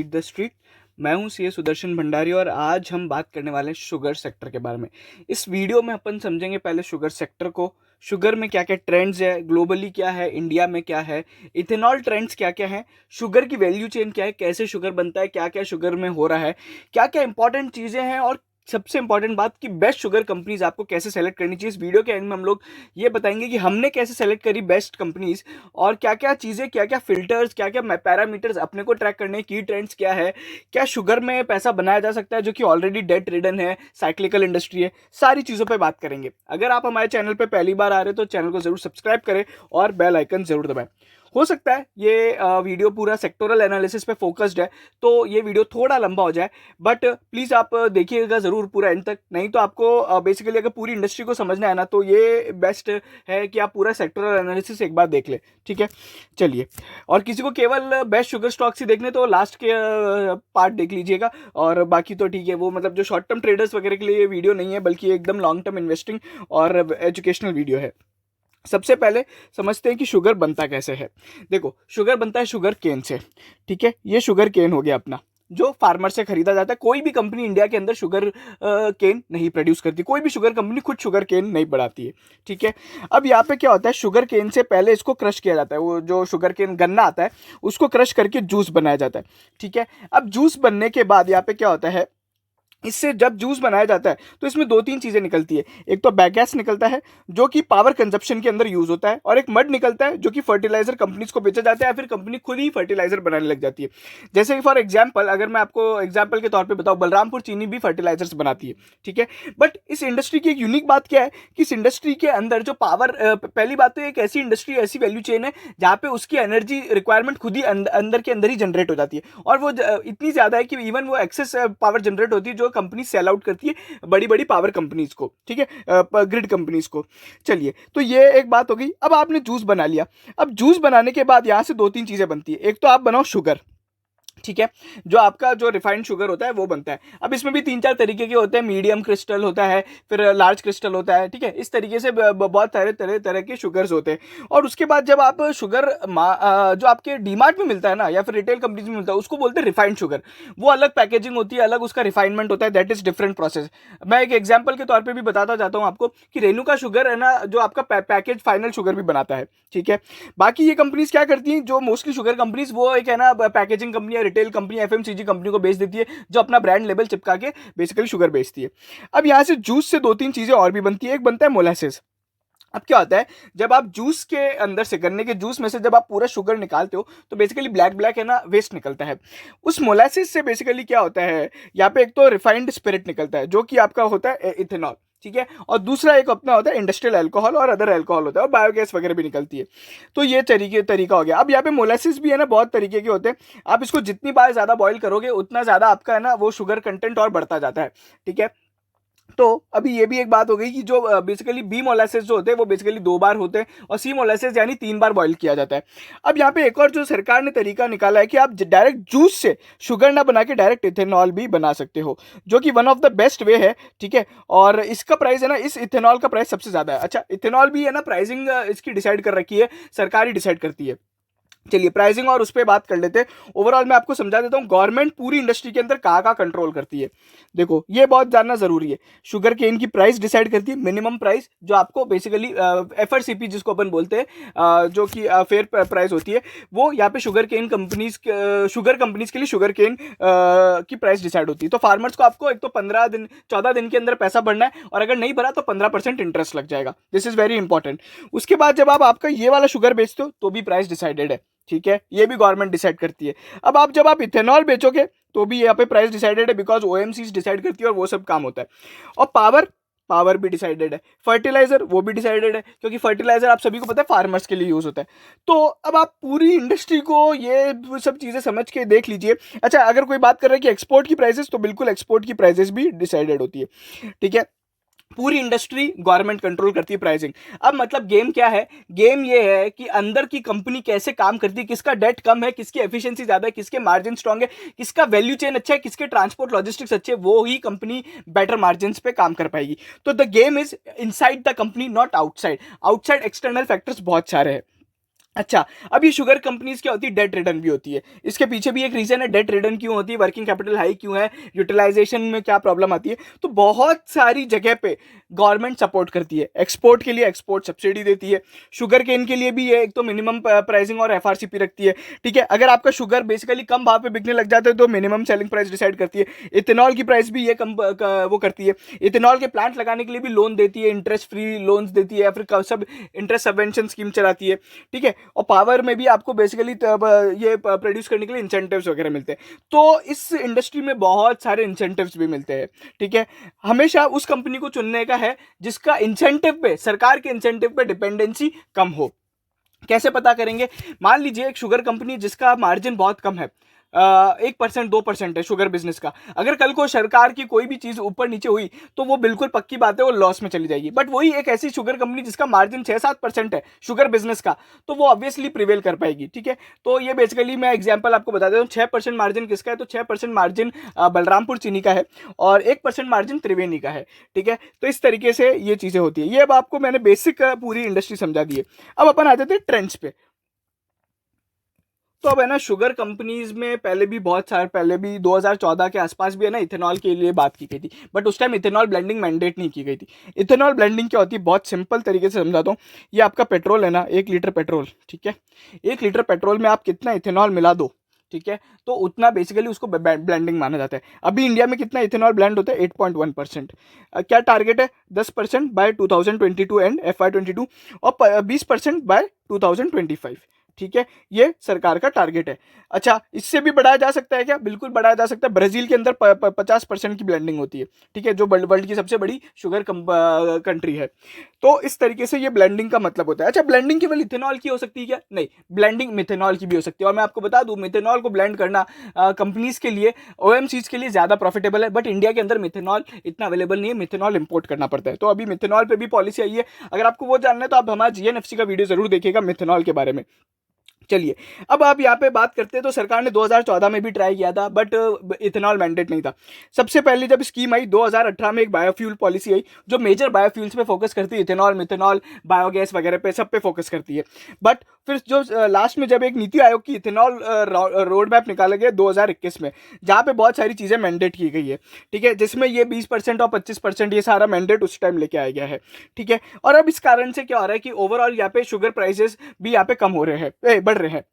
The street. मैं हूं CA Sudarshan Bhandari और आज हम बात करने वाले हैं शुगर सेक्टर के बारे में। इस वीडियो में अपन समझेंगे पहले शुगर सेक्टर को, शुगर में क्या क्या ट्रेंड्स है, ग्लोबली क्या है, इंडिया में क्या है, इथेनॉल ट्रेंड्स क्या क्या है, शुगर की वैल्यू चेन क्या है, कैसे शुगर बनता है, क्या क्या शुगर में हो रहा है, क्या क्या इंपॉर्टेंट चीज़ें हैं और सबसे इंपॉर्टेंट बात कि बेस्ट शुगर कंपनीज आपको कैसे सेलेक्ट करनी चाहिए। इस वीडियो के एंड में हम लोग ये बताएंगे कि हमने कैसे सेलेक्ट करी बेस्ट कंपनीज और क्या क्या चीज़ें, क्या क्या फिल्टर्स, क्या क्या पैरामीटर्स अपने को ट्रैक करने, की ट्रेंड्स क्या है, क्या शुगर में पैसा बनाया जा सकता है जो कि ऑलरेडी डेट रिडन है, साइक्लिकल इंडस्ट्री है। सारी चीज़ों पे बात करेंगे। अगर आप हमारे चैनल पे पहली बार आ रहे हो तो चैनल को जरूर सब्सक्राइब करें और बेल आइकन जरूर दबाएं। हो सकता है ये वीडियो पूरा सेक्टोरल एनालिसिस पे फोकस्ड है तो ये वीडियो थोड़ा लंबा हो जाए, बट प्लीज़ आप देखिएगा ज़रूर पूरा एंड तक। नहीं तो आपको बेसिकली अगर पूरी इंडस्ट्री को समझना है ना तो ये बेस्ट है कि आप पूरा सेक्टोरल एनालिसिस एक बार देख ले। ठीक है, चलिए। और किसी को केवल बेस्ट शुगर स्टॉक्स ही देखने तो लास्ट के पार्ट देख लीजिएगा, और बाकी तो ठीक है। वो मतलब जो शॉर्ट टर्म ट्रेडर्स वगैरह के लिए ये वीडियो नहीं है, बल्कि एकदम लॉन्ग टर्म इन्वेस्टिंग और एजुकेशनल वीडियो है। सबसे पहले समझते हैं कि शुगर बनता कैसे है। देखो, शुगर बनता है शुगर केन से। ठीक है, ये शुगर केन हो गया अपना, जो फार्मर से खरीदा जाता है। कोई भी कंपनी इंडिया के अंदर शुगर केन नहीं प्रोड्यूस करती, कोई भी शुगर कंपनी खुद शुगर केन नहीं बढ़ाती है। ठीक है, अब यहाँ पे क्या होता है, शुगर केन से पहले इसको क्रश किया जाता है। वो जो शुगर केन गन्ना आता है उसको क्रश करके जूस बनाया जाता है। ठीक है, अब जूस बनने के बाद यहाँ पे क्या होता है, इससे जब जूस बनाया जाता है तो इसमें दो तीन चीजें निकलती है। एक तो बैगैस निकलता है जो कि पावर कंजप्शन के अंदर यूज होता है, और एक मड निकलता है जो कि फर्टिलाइजर कंपनीज को बेचा जाता है या फिर कंपनी खुद ही फर्टिलाइजर बनाने लग जाती है। जैसे कि फॉर एग्जाम्पल, अगर मैं आपको एग्जाम्पल के तौर पर बताऊं, बलरामपुर चीनी भी फर्टिलाइजर्स बनाती है। ठीक है, बट इस इंडस्ट्री की एक यूनिक बात क्या है कि इस इंडस्ट्री के अंदर जो पावर, पहली बात तो एक ऐसी इंडस्ट्री, ऐसी वैल्यू चेन है जहां पे उसकी एनर्जी रिक्वायरमेंट खुद ही अंदर के अंदर ही जनरेट हो जाती है, और वो इतनी ज्यादा है कि इवन वो एक्सेस पावर जनरेट होती है जो कंपनी सेल आउट करती है बड़ी बड़ी पावर कंपनीज को। ठीक है, ग्रिड कंपनीज को। चलिए, तो ये एक बात हो गई। अब आपने जूस बना लिया। अब जूस बनाने के बाद यहां से दो तीन चीजें बनती है। एक तो आप बनाओ शुगर। ठीक है, जो आपका जो रिफाइंड शुगर होता है वो बनता है। अब इसमें भी तीन चार तरीके के होते हैं, मीडियम क्रिस्टल होता है, फिर लार्ज क्रिस्टल होता है। ठीक है, इस तरीके से बहुत सारे तरह तरह के शुगर्स होते हैं। और उसके बाद जब आप शुगर जो आपके डीमार्ट में मिलता है ना, या फिर रिटेल कंपनीज में मिलता है, उसको बोलते हैं रिफाइंड शुगर। वो अलग पैकेजिंग होती है, अलग उसका रिफाइनमेंट होता है, दैट इज डिफरेंट प्रोसेस। मैं एक एग्जाम्पल के तौर पर भी बताता जाता हूँ आपको कि रेणुका शुगर है ना, जो आपका पैकेज फाइनल शुगर भी बनाता है। ठीक है, बाकी ये कंपनीज क्या करती हैं, जो मोस्टली शुगर कंपनीज, वो एक है ना packaging company, retail company, FMCG company को बेच देती है, जो अपना ब्रांड लेबल चिपका के बेसिकली शुगर बेचती है। अब यहां से जूस से दो तीन चीजें और भी बनती है। एक बनता है मोलासेस। अब क्या होता है, जब आप जूस के अंदर से, गन्ने के जूस में से जब आप पूरा शुगर निकालते हो तो बेसिकली ब्लैक ब्लैक है ना वेस्ट निकलता है। उस मोलासेस से बेसिकली क्या होता है, यहाँ पे एक तो रिफाइंड स्पिरिट निकलता है जो कि आपका होता है इथेनॉल। ठीक है, और दूसरा एक अपना होता है इंडस्ट्रियल अल्कोहल, और अदर अल्कोहल होता है, और बायोगैस वगैरह भी निकलती है। तो ये तरीका हो गया। अब यहाँ पे मोलासिस भी है ना बहुत तरीके के होते हैं। आप इसको जितनी बार ज्यादा बॉईल करोगे उतना ज्यादा आपका है ना वो शुगर कंटेंट और बढ़ता जाता है। ठीक है, तो अभी ये भी एक बात हो गई कि जो बेसिकली बी मोलासेस जो होते हैं वो बेसिकली दो बार होते हैं, और सी मोलासेस यानी तीन बार बॉईल किया जाता है। अब यहाँ पे एक और जो सरकार ने तरीका निकाला है कि आप डायरेक्ट जूस से शुगर ना बना के डायरेक्ट इथेनॉल भी बना सकते हो, जो कि one of the best way है। ठीक है, और इसका प्राइस है ना, इस इथेनॉल का प्राइस सबसे ज्यादा है। अच्छा, इथेनॉल भी है ना, प्राइसिंग इसकी डिसाइड कर रखी है, सरकार ही डिसाइड करती है। चलिए, प्राइसिंग और उस पर बात कर लेते हैं। ओवरऑल मैं आपको समझा देता हूँ गवर्नमेंट पूरी इंडस्ट्री के अंदर कहाँ कहाँ कंट्रोल करती है। देखो, ये बहुत जानना जरूरी है। शुगर केन की प्राइस डिसाइड करती है मिनिमम प्राइस, जो आपको बेसिकली एफआरसीपी जिसको अपन बोलते हैं, जो कि फेयर प्राइस होती है, वो यहाँ पे शुगर कंपनीज के लिए शुगर केन की प्राइस डिसाइड होती है। तो फार्मर्स को आपको एक तो 15 दिन 14 दिन के अंदर पैसा भरना है, और अगर नहीं भरा तो 15% इंटरेस्ट लग जाएगा। This is very important. उसके बाद जब आप आपका ये वाला शुगर बेचते हो तो भी प्राइस डिसाइडेड है। ठीक है, ये भी गवर्नमेंट डिसाइड करती है। अब जब आप इथेनॉल बेचोगे तो भी यहाँ पे प्राइस डिसाइडेड है, बिकॉज ओएमसी डिसाइड करती है और वो सब काम होता है। और पावर भी डिसाइडेड है। फर्टिलाइजर वो भी डिसाइडेड है, क्योंकि फर्टिलाइजर आप सभी को पता है फार्मर्स के लिए यूज होता है। तो अब आप पूरी इंडस्ट्री को ये सब चीजें समझ के देख लीजिए। अच्छा, अगर कोई बात कर रहा है कि एक्सपोर्ट की प्राइसेस, तो बिल्कुल एक्सपोर्ट की प्राइसेस भी डिसाइडेड होती है। ठीक है, पूरी इंडस्ट्री गवर्नमेंट कंट्रोल करती है प्राइसिंग। अब मतलब गेम क्या है, गेम ये है कि अंदर की कंपनी कैसे काम करती है, किसका डेट कम है, किसकी एफिशिएंसी ज्यादा है, किसके मार्जिन स्ट्रांग है, किसका वैल्यू चेन अच्छा है, किसके ट्रांसपोर्ट लॉजिस्टिक्स अच्छे, वो ही कंपनी बेटर मार्जिन पे काम कर पाएगी। तो the game is inside the company, not outside. Outside external factors बहुत सारे हैं। अच्छा, अब ये शुगर कंपनीज क्या होती है, डेट रिडन भी होती है। इसके पीछे भी एक रीजन है, डेट रिडन क्यों होती है, वर्किंग कैपिटल हाई क्यों है, यूटिलाइजेशन में क्या प्रॉब्लम आती है। तो बहुत सारी जगह पे गवर्नमेंट सपोर्ट करती है। एक्सपोर्ट के लिए एक्सपोर्ट सब्सिडी देती है, शुगर केन के लिए भी ये एक तो मिनिमम प्राइसिंग और एफआरसीपी रखती है। ठीक है, अगर आपका शुगर बेसिकली कम भाव पे बिकने लग जाता है तो मिनिमम सेलिंग प्राइस डिसाइड करती है। इथेनॉल की प्राइस भी ये कम वो करती है। इथेनॉल के प्लांट लगाने के लिए भी लोन देती है, इंटरेस्ट फ्री लोन्स देती है, या फिर सब इंटरेस्ट सबवेंशन स्कीम चलाती है। ठीक है, और पावर में भी आपको बेसिकली ये प्रोड्यूस करने के लिए इंसेंटिव्स वगैरह मिलते हैं। तो इस इंडस्ट्री में बहुत सारे इंसेंटिव्स भी मिलते हैं। ठीक है, हमेशा उस कंपनी को चुनने का है जिसका इंसेंटिव पे, सरकार के इंसेंटिव पे डिपेंडेंसी कम हो। कैसे पता करेंगे, मान लीजिए एक शुगर कंपनी जिसका मार्जिन बहुत कम है, 1% 2% है शुगर बिजनेस का, अगर कल को सरकार की कोई भी चीज ऊपर नीचे हुई तो वो बिल्कुल पक्की बात है वो लॉस में चली जाएगी। बट वही एक ऐसी शुगर कंपनी जिसका मार्जिन 6-7% है शुगर बिजनेस का, तो वो ऑब्वियसली प्रिवेल कर पाएगी। ठीक है, तो ये बेसिकली मैं एग्जांपल आपको बता देता हूँ। 6% मार्जिन किसका है, तो 6% मार्जिन बलरामपुर चीनी का है और 1% मार्जिन त्रिवेणी का है। ठीक है, तो इस तरीके से ये चीजें होती है। ये अब आपको मैंने बेसिक पूरी इंडस्ट्री समझा दी है। अब अपन आ जाते हैं ट्रेंड्स पे। तो अब है ना, शुगर कंपनीज में पहले भी बहुत सारे, पहले भी 2014 के आसपास भी है ना इथेनॉल के लिए बात की गई थी, बट उस टाइम इथेनॉल ब्लेंडिंग मैंडेट नहीं की गई थी। इथेनॉल ब्लेंडिंग क्या होती है, बहुत सिंपल तरीके से समझाता हूँ। ये आपका पेट्रोल है ना, 1 लीटर पेट्रोल, ठीक है, 1 लीटर पेट्रोल में आप कितना इथेनॉल मिला दो, ठीक है, तो उतना बेसिकली उसको ब्लेंडिंग माना जाता है। अभी इंडिया में कितना इथेनॉल ब्लेंड होता है, 8.1%। क्या टारगेट है, 10% बाय 2022 एंड FY22, और 20% बाय 2025। ठीक है, ये सरकार का टारगेट है। अच्छा, इससे भी बढ़ाया जा सकता है क्या, बिल्कुल बढ़ाया जा सकता है। ब्राजील के अंदर 50% की ब्लेंडिंग होती है। ठीक है, जो वर्ल्ड की सबसे बड़ी शुगर कंट्री है। तो इस तरीके से ये ब्लेंडिंग का मतलब होता है। अच्छा, ब्लेंडिंग केवल इथेनॉल की हो सकती है क्या, नहीं, ब्लेंडिंग मिथेनॉल की भी हो सकती है। और मैं आपको बता दूं, मिथेनॉल को ब्लेंड करना कंपनीज के लिए, ओएमसीज के लिए ज्यादा प्रॉफिटेबल है, बट इंडिया के अंदर मिथेनॉल इतना अवेलेबल नहीं है, मिथेनॉल इंपोर्ट करना पड़ता है। तो अभी मिथेनॉल पे भी पॉलिसी आई है। अगर आपको वो जानना है तो आप हमारा जीएनएफसी का वीडियो जरूर देखिएगा मिथेनॉल के बारे में। चलिए, अब आप यहाँ पे बात करते हैं तो सरकार ने 2014 में भी ट्राई किया था, बट इथेनॉल मैंडेट नहीं था। सबसे पहले जब स्कीम आई 2018 में, एक बायोफ्यूल पॉलिसी आई जो मेजर बायोफ्यूल्स पे फोकस करती है, इथेनॉल, मिथेनॉल, बायोगैस वगैरह पे, सब पे फोकस करती है। बट फिर जो लास्ट में जब एक नीति आयोग की इथेनॉल रोड मैप निकाला गया 2021 में, जहाँ पे बहुत सारी चीज़ें मैंडेट की गई है। ठीक है, जिसमें ये 20% और 25% ये सारा मैंडेट उस टाइम लेके आया गया है। ठीक है, और अब इस कारण से क्या हो रहा है कि ओवरऑल यहाँ पे शुगर प्राइसेस भी यहाँ पे कम हो रहे हैं, बढ़ रहे हैं।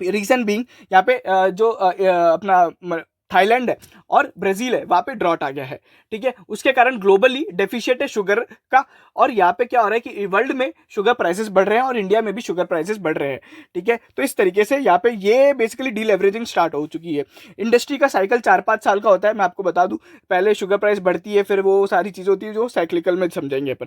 रीजन बीइंग, यहाँ पे जो अपना थाईलैंड है और ब्राजील है, वहाँ पे ड्रॉट आ गया है। ठीक है, उसके कारण ग्लोबली डेफिशिएट है शुगर का। और यहाँ पे क्या हो रहा है कि वर्ल्ड में शुगर प्राइसेस बढ़ रहे हैं और इंडिया में भी शुगर प्राइसेस बढ़ रहे हैं। ठीक है, तो इस तरीके से यहाँ पे ये बेसिकली डीलेवरेजिंग स्टार्ट हो चुकी है। इंडस्ट्री का साइकिल 4-5 साल का होता है, मैं आपको बता दूं। पहले शुगर प्राइस बढ़ती है, फिर वो सारी चीज़ होती है जो साइक्लिकल में समझेंगे अपन।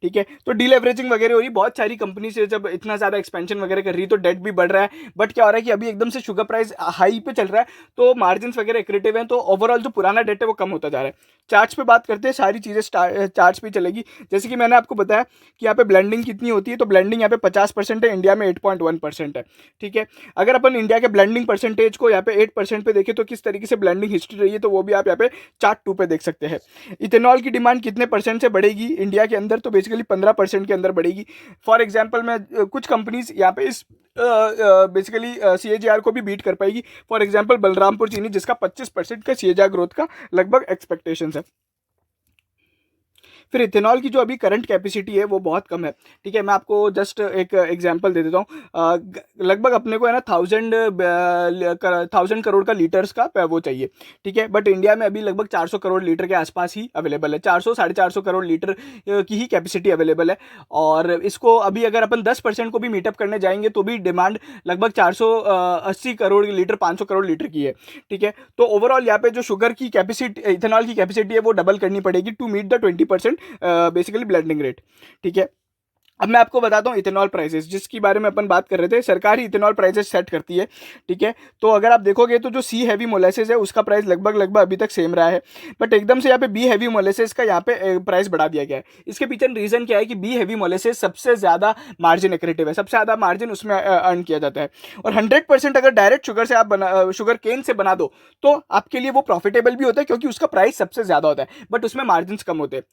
ठीक है, तो डीलेवरेजिंग वगैरह हो रही, बहुत सारी कंपनी से जब इतना ज़्यादा एक्सपेंशन वगैरह कर रही है तो डेट भी बढ़ रहा है। बट क्या हो रहा है कि अभी एकदम से शुगर प्राइस हाई पे चल रहा है, तो मार्जिन वगैरह एक्रेटिव हैं, तो ओवरऑल जो पुराना डेट है वो कम होता जा रहा है। चार्ट्स पे बात करते हैं, सारी चीज़ें चार्ट्स पे चलेगी। जैसे कि मैंने आपको बताया कि यहाँ पे ब्लेंडिंग कितनी होती है, तो ब्लेंडिंग यहाँ पे 50% है, इंडिया में 8.1% है। ठीक है, अगर अपन इंडिया के ब्लेंडिंग परसेंटेज को यहाँ पे 8% पे देखें तो किस तरीके से ब्लेंडिंग हिस्ट्री रही है, तो वो भी आप यहाँ पे चार्ट 2 पे देख सकते हैं। इथेनॉल की डिमांड कितने परसेंट से बढ़ेगी इंडिया के अंदर, तो बेसिकली 15% के अंदर बढ़ेगी। फॉर एग्जाम्पल, मैं कुछ कंपनीज यहाँ पे इस बेसिकली CAGR को भी बीट कर पाएगी। फॉर एग्जांपल बलरामपुर चीनी, जिसका 25% का CAGR ग्रोथ का लगभग एक्सपेक्टेशंस है। फिर इथेनॉल की जो अभी करंट कैपेसिटी है वो बहुत कम है। ठीक है, मैं आपको जस्ट एक एग्जांपल दे देता हूँ। लगभग अपने को है ना 1000 करोड़ का लीटर्स का वो चाहिए। ठीक है, बट इंडिया में अभी लगभग 400 करोड़ लीटर के आसपास ही अवेलेबल है। 400-450 करोड़ लीटर की ही कैपेसिटी अवेलेबल है। और इसको अभी अगर अपन 10% को भी मीटअप करने जाएंगे तो भी डिमांड लगभग 480 करोड़ लीटर, 500 करोड़ लीटर की है। ठीक है, तो ओवरऑल यहाँ पे जो शुगर की कैपेसिटी, इथेनॉल की कैपेसिटी है वो डबल करनी पड़ेगी to meet the 20% basically blending rate. ठीक है, अब मैं आपको बताता हूँ इथेनॉल प्राइसेस, जिसकी बारे में अपन बात कर रहे थे। सरकार ही इथेनॉल प्राइसेस सेट करती है। ठीक है, तो अगर आप देखोगे तो जो सी हैवी मोलेसेस है उसका प्राइस लगभग अभी तक सेम रहा है, बट एकदम से यहाँ पे बी हैवी मोलेसेस का यहाँ पे प्राइस बढ़ा दिया गया है। इसके पीछे रीजन क्या है कि बी हैवी मोलेसेस सबसे ज्यादा मार्जिन एक्रेटिव है, सबसे ज्यादा मार्जिन उसमें अर्न किया जाता है। और 100% अगर डायरेक्ट शुगर से आप शुगर केन से बना दो तो आपके लिए वो प्रॉफिटेबल भी होता है, क्योंकि उसका प्राइस सबसे ज्यादा होता है, बट उसमें मार्जिन कम होते हैं।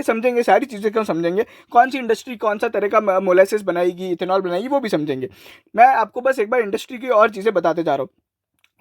समझेंगे सारी चीजें क्यों समझेंगे, कौन सी इंडस्ट्री कौन सा तरह का मोलेसिस बनाएगी, इथेनॉल बनाएगी, वो भी समझेंगे। मैं आपको बस एक बार इंडस्ट्री की और चीज़ें बताते जा रहा हूँ।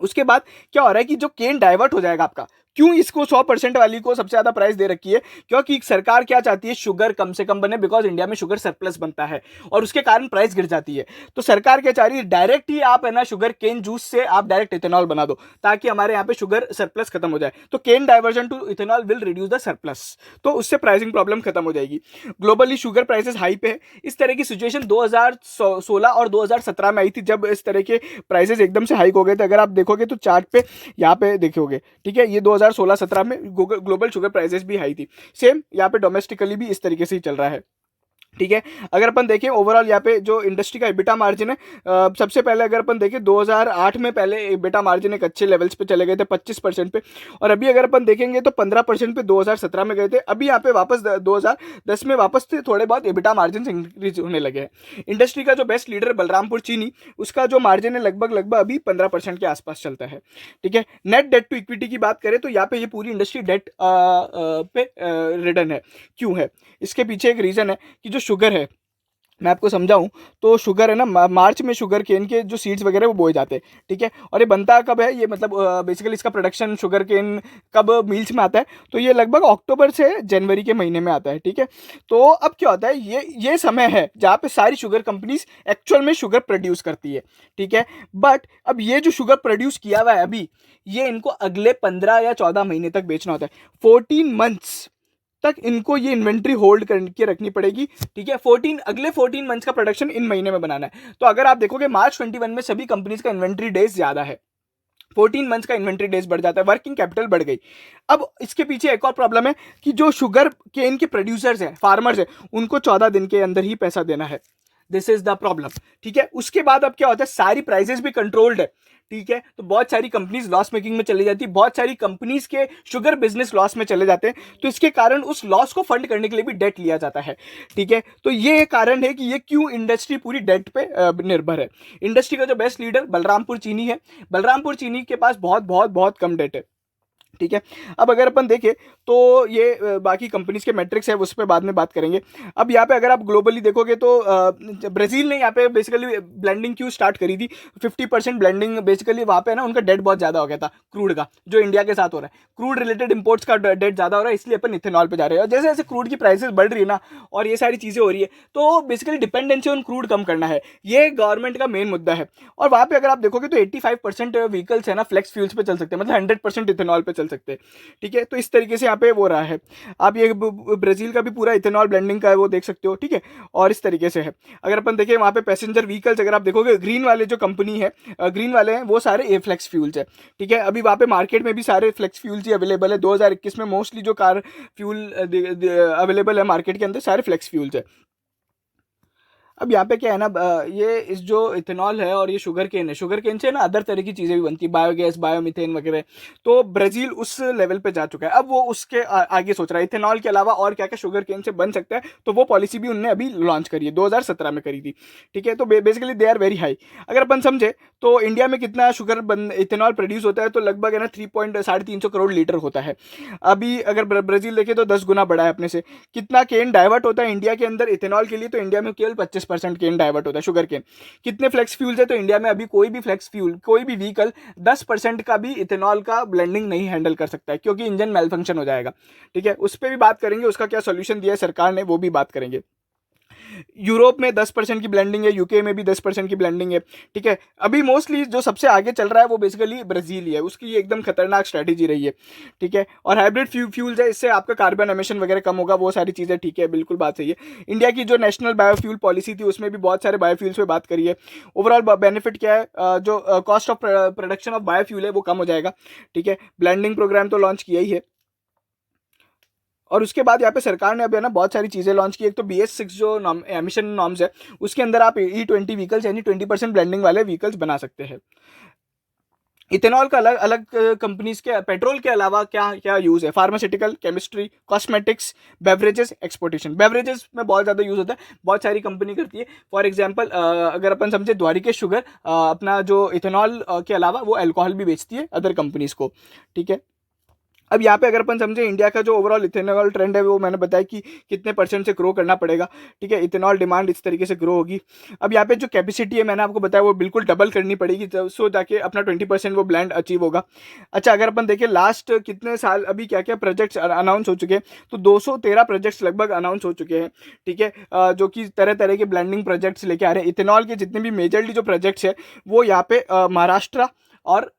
उसके बाद क्या हो रहा है कि जो केन डाइवर्ट हो जाएगा आपका, क्यों इसको 100% वाली को सबसे ज्यादा प्राइस दे रखी है, क्योंकि सरकार क्या चाहती है, शुगर कम से कम बने, बिकॉज इंडिया में शुगर सरप्लस बनता है और उसके कारण प्राइस गिर जाती है। तो सरकार क्या चाह रही है, डायरेक्ट ही आप है ना शुगर केन जूस से आप डायरेक्ट इथेनॉल बना दो, ताकि हमारे यहाँ पे शुगर सरप्लस खत्म हो जाए। तो can diversion to ethanol will reduce the surplus, तो उससे प्राइसिंग प्रॉब्लम खत्म हो जाएगी। ग्लोबली शुगर प्राइसेस हाई पे है। इस तरह की सिचुएशन 2016 और 2017 में आई थी, जब इस तरह के प्राइसेस एकदम से हाइक हो गए थे। अगर आप देखोगे तो चार्ट पे यहाँ पे देखोगे, ठीक है, ये 2016-17 में ग्लोबल शुगर प्राइसेस भी हाई थी। सेम यहाँ पे डोमेस्टिकली भी इस तरीके से ही चल रहा है, ठीक है। अगर अपन देखें ओवरऑल यहाँ पे जो इंडस्ट्री का एबिटा मार्जिन है, सबसे पहले अगर अपन देखें 2008 में पहले एबिटा मार्जिन एक अच्छे लेवल्स पे चले गए थे 25% पे, और अभी अगर अपन देखेंगे तो 15% पे 2017 में गए थे। अभी यहाँ पे वापस 2010 में वापस थे, थोड़े बहुत एबिटा मार्जिन इंक्रीज होने लगे हैं। इंडस्ट्री का जो बेस्ट लीडर बलरामपुर चीनी, उसका जो मार्जिन है लगभग अभी 15% के आसपास चलता है, ठीक है। नेट डेट टू इक्विटी की बात करें तो यहाँ पे ये पूरी इंडस्ट्री डेट पे रिटर्न है। क्यों है, इसके पीछे एक रीजन है कि जो शुगर है, मैं आपको समझाऊं तो शुगर है ना, मार्च में शुगर केन के जो सीड्स वगैरह वो बोए जाते हैं, ठीक है। और ये बनता कब है, ये मतलब बेसिकली इसका प्रोडक्शन शुगर केन कब मिल्स में आता है, तो ये लगभग अक्टूबर से जनवरी के महीने में आता है, ठीक है। तो अब क्या होता है, ये समय है जहाँ पे सारी शुगर कंपनीज एक्चुअल में शुगर प्रोड्यूस करती है, ठीक है। बट अब ये जो शुगर प्रोड्यूस किया हुआ है अभी, ये इनको अगले 15 या 14 महीने तक बेचना होता है। 14 मंथ्स तक इनको ये इन्वेंट्री होल्ड करके रखनी पड़ेगी, ठीक है। अगले 14 मंथ्स का प्रोडक्शन इन महीने में बनाना है। तो अगर आप देखोगे मार्च 21 में सभी कंपनीज का इन्वेंट्री डेज ज्यादा है, 14 मंथ्स का इन्वेंट्री डेज बढ़ जाता है, वर्किंग कैपिटल बढ़ गई। अब इसके पीछे एक और प्रॉब्लम है कि जो शुगर केन के प्रोड्यूसर्स हैं, फार्मर्स हैं, उनको 14 दिन के अंदर ही पैसा देना है। दिस इज द प्रॉब्लम, ठीक है। उसके बाद अब क्या होता है, सारी प्राइसेस भी कंट्रोल्ड है, ठीक है। तो बहुत सारी कंपनीज लॉस मेकिंग में चली जाती है, बहुत सारी कंपनीज के शुगर बिजनेस लॉस में चले जाते हैं। तो इसके कारण उस लॉस को फंड करने के लिए भी डेट लिया जाता है, ठीक है। तो ये कारण है कि ये क्यों इंडस्ट्री पूरी डेट पे निर्भर है। इंडस्ट्री का जो बेस्ट लीडर बलरामपुर चीनी है, बलरामपुर चीनी के पास बहुत बहुत बहुत कम डेट है, ठीक है। अब अगर अपन देखें तो ये बाकी कंपनीज के मैट्रिक्स है, उस पर बाद में बात करेंगे। अब यहाँ पे अगर आप ग्लोबली देखोगे तो ब्राजील ने यहाँ पे बेसिकली ब्लेंडिंग क्यों स्टार्ट करी थी, 50% ब्लेंडिंग बेसिकली वहाँ पे ना उनका डेट बहुत ज़्यादा हो गया था क्रूड का, जो इंडिया के साथ हो रहा है। क्रूड रिलेटेड इंपोर्ट्स का डेट ज़्यादा हो रहा है, इसलिए अपन इथेनॉल पे जा रहे हैं। और जैसे जैसे क्रूड की प्राइसेस बढ़ रही है ना, और ये सारी चीज़ें हो रही है, तो बेसिकली डिपेंडेंसी ऑन क्रूड कम करना है, ये गवर्नमेंट का मेन मुद्दा है। और वहाँ पे अगर आप देखोगे तो 85% व्हीकल्स है ना फ्लेक्स फ्यूल्स पे चल सकते हैं, मतलब 100% इथेनॉल पे चल सकते हैं, ठीक है। तो इस तरीके से यहाँ पे वो रहा है। आप ये ब्राजील का भी पूरा इथेनॉल ब्लेंडिंग का है वो देख सकते हो, ठीक है। और इस तरीके से है। अगर अपन देखें वहाँ पे पैसेंजर व्हीकल्स, अगर आप देखोगे ग्रीन वाले जो कंपनी है, ग्रीन वाले हैं वो सारे ए फ्लेक्स फ्यूल्स है, ठीक है। अभी वहाँ पे मार्केट में भी सारे फ्लेक्स फ्यूल्स ही अवेलेबल है। 2021 में मोस्टली जो कार फ्यूल अवेलेबल है मार्केट के अंदर सारे फ्लेक्स फ्यूल्स है। अब यहाँ पे क्या है ना, ये इस जो इथेनॉल है और ये शुगर केन है, शुगर केन से ना अदर तरह की चीज़ें भी बनती है, बायोगैस, बायोमीथेन वगैरह। तो ब्राज़ील उस लेवल पे जा चुका है, अब वो उसके आगे सोच रहा है इथेनॉल के अलावा और क्या क्या शुगर केन से बन सकता है। तो वो पॉलिसी भी उनने अभी लॉन्च करी है, 2017 में करी थी, ठीक है। तो basically they are very high. अगर अपन समझे तो इंडिया में कितना शुगर इथेनॉल प्रोड्यूस होता है, तो लगभग है ना 3.3 करोड़ लीटर होता है। अभी अगर ब्राज़ील देखे तो 10 गुना बड़ा है अपने से। कितना केन डाइवर्ट होता है इंडिया के अंदर इथेनॉल के लिए, तो इंडिया में केवल 25% केन डाइवर्ट होता है, शुगर केन। कितने फ्लेक्स फ्यूल्स है, तो इंडिया में अभी कोई भी फ्लेक्स फ्यूल, कोई भी व्हीकल 10% का भी इथेनॉल का ब्लेंडिंग नहीं हैंडल कर सकता है, क्योंकि इंजन मेल फंक्शन हो जाएगा, ठीक है। उस पर भी बात करेंगे, उसका क्या सोल्यूशन दिया है सरकार ने, वो भी बात करेंगे। यूरोप में 10% की ब्लेंडिंग है, यूके में भी 10% की ब्लेंडिंग है, ठीक है। अभी मोस्टली जो सबसे आगे चल रहा है वो बेसिकली ब्राजील ही है, उसकी ये एकदम खतरनाक स्ट्रैटेजी रही है, ठीक है। और हाइब्रिड फ्यूल्स है, इससे आपका कार्बन एमिशन वगैरह कम होगा, वो सारी चीज़ें, ठीक है, बिल्कुल बात सही है। इंडिया की जो नेशनल बायोफ्यूल पॉलिसी थी उसमें भी बहुत सारे बायोफ्यूल्स पे बात करी है। ओवरऑल बेनिफिट क्या है, जो cost of production of biofuel है वो कम हो जाएगा, ठीक है। ब्लेंडिंग प्रोग्राम तो लॉन्च किया ही है। और उसके बाद यहाँ पे सरकार ने अभी है ना बहुत सारी चीज़ें लॉन्च की। एक तो BS6 जो एमिशन नॉर्म्स है, उसके अंदर आप E20 व्हीकल्स यानी 20% ब्लेंडिंग वाले व्हीकल्स बना सकते हैं। इथेनॉल का अलग अलग कंपनीज के पेट्रोल के अलावा क्या क्या यूज़ है, pharmaceutical, chemistry, cosmetics, beverages, exportation. Beverages में बहुत ज़्यादा यूज़ होता है, बहुत सारी कंपनी करती है। फॉर एग्जांपल अगर अपन समझे द्वारिकेश शुगर अपना जो इथेनॉल के अलावा वो अल्कोहल भी बेचती है अदर कंपनीज को, ठीक है। अब यहाँ पे अगर अपन समझे इंडिया का जो ओवरऑल इथेनॉल ट्रेंड है वो मैंने बताया कि कितने परसेंट से ग्रो करना पड़ेगा, ठीक है, इथेनॉल डिमांड इस तरीके से ग्रो होगी। अब यहाँ पे जो कैपेसिटी है मैंने आपको बताया वो बिल्कुल डबल करनी पड़ेगी, सो जाके अपना 20% वो ब्लेंड अचीव होगा। अच्छा, अगर अपन देखें लास्ट कितने साल अभी क्या क्या प्रोजेक्ट्स अनाउंस हो चुके हैं, तो 213 प्रोजेक्ट्स लगभग अनाउंस हो चुके हैं, ठीक है, जो कि तरह तरह के ब्लेंडिंग प्रोजेक्ट्स लेके आ रहे हैं। इथेनॉल के जितने भी मेजरली जो प्रोजेक्ट्स है वो यहाँ पे महाराष्ट्र और